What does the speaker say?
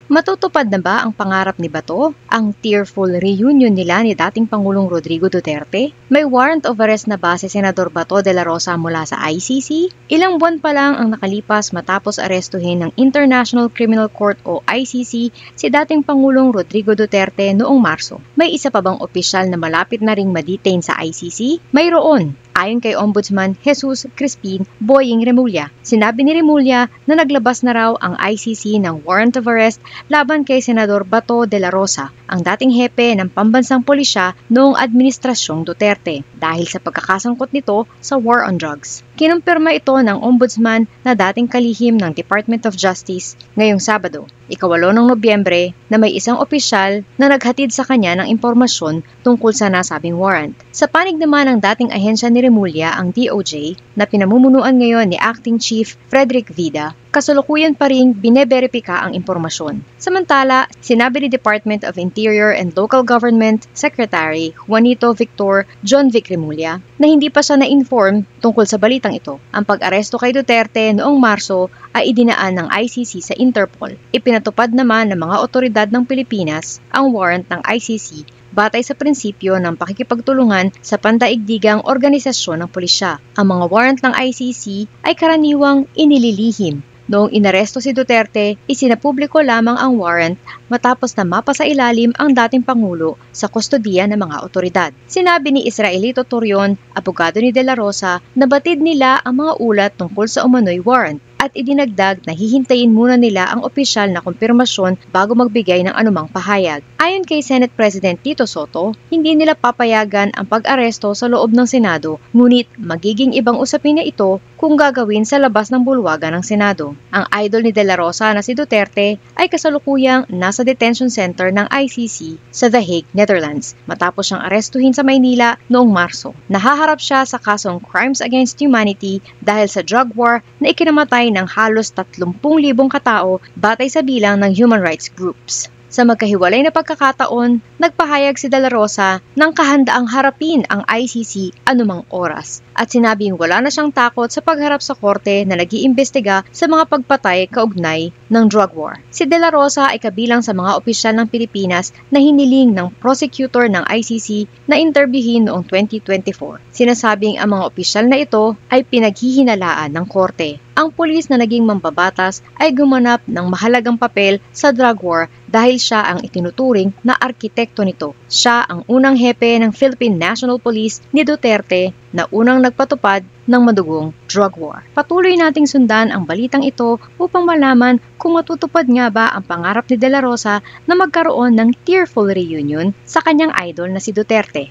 Matutupad na ba ang pangarap ni Bato? Ang tearful reunion nila ni dating Pangulong Rodrigo Duterte? May warrant of arrest na ba si Senador Bato de la Rosa mula sa ICC? Ilang buwan pa lang ang nakalipas matapos arestuhin ng International Criminal Court o ICC si dating Pangulong Rodrigo Duterte noong Marso. May isa pa bang opisyal na malapit na ring ma-detain sa ICC? Mayroon. Ayon kay Ombudsman Jesus Crispin Boying Remulla, sinabi ni Remulla na naglabas na raw ang ICC ng warrant of arrest laban kay Senador Bato de la Rosa, ang dating hepe ng pambansang pulisya noong administrasyong Duterte dahil sa pagkakasangkot nito sa war on drugs. Kinumpirma ito ng Ombudsman na dating kalihim ng Department of Justice ngayong Sabado, 8 ng Nobyembre, na may isang opisyal na naghatid sa kanya ng impormasyon tungkol sa nasabing warrant. Sa panig naman ng dating ahensya ni Remulla, ang DOJ, na pinamumunuan ngayon ni Acting Chief Frederick Vida, kasalukuyan pa ring bineberipika ang impormasyon. Samantala, sinabi ni Department of Interior and Local Government Secretary Juanito Victor John Vic Remulla na hindi pa siya na-inform tungkol sa balitang ito. Ang pag-aresto kay Duterte noong Marso ay idinaan ng ICC sa Interpol. Ipinatupad naman ng mga otoridad ng Pilipinas ang warrant ng ICC batay sa prinsipyo ng pakikipagtulungan sa pandaigdigang organisasyon ng pulisya. Ang mga warrant ng ICC ay karaniwang inililihim. Noong inaresto si Duterte, isinapubliko lamang ang warrant matapos na mapasailalim ang dating Pangulo sa kustodiya ng mga otoridad. Sinabi ni Israelito Torion, abogado ni De La Rosa, na batid nila ang mga ulat tungkol sa umano'y warrant at idinagdag na hihintayin muna nila ang opisyal na kumpirmasyon bago magbigay ng anumang pahayag. Ayon kay Senate President Tito Soto, hindi nila papayagan ang pag-aresto sa loob ng Senado, ngunit magiging ibang usapin na ito kung gagawin sa labas ng bulwagan ng Senado. Ang idol ni De La Rosa na si Duterte ay kasalukuyang nasa detention center ng ICC sa The Hague, Netherlands, matapos siyang arestuhin sa Maynila noong Marso. Nahaharap siya sa kasong Crimes Against Humanity dahil sa drug war na ikinamatay ng halos 30,000 katao batay sa bilang ng human rights groups. Sa magkahiwalay na pagkakataon, nagpahayag si De La Rosa ng kahandaang harapin ang ICC anumang oras at sinabing wala na siyang takot sa pagharap sa korte na nag-iimbestiga sa mga pagpatay kaugnay ng drug war. Si De La Rosa ay kabilang sa mga opisyal ng Pilipinas na hiniling ng prosecutor ng ICC na interbyuhin noong 2024. Sinasabing ang mga opisyal na ito ay pinaghihinalaan ng korte. Ang pulis na naging mambabatas ay gumanap ng mahalagang papel sa drug war dahil siya ang itinuturing na arkitekto nito. Siya ang unang hepe ng Philippine National Police ni Duterte na unang nagpatupad ng madugong drug war. Patuloy nating sundan ang balitang ito upang malaman kung matutupad nga ba ang pangarap ni De La Rosa na magkaroon ng tearful reunion sa kanyang idol na si Duterte.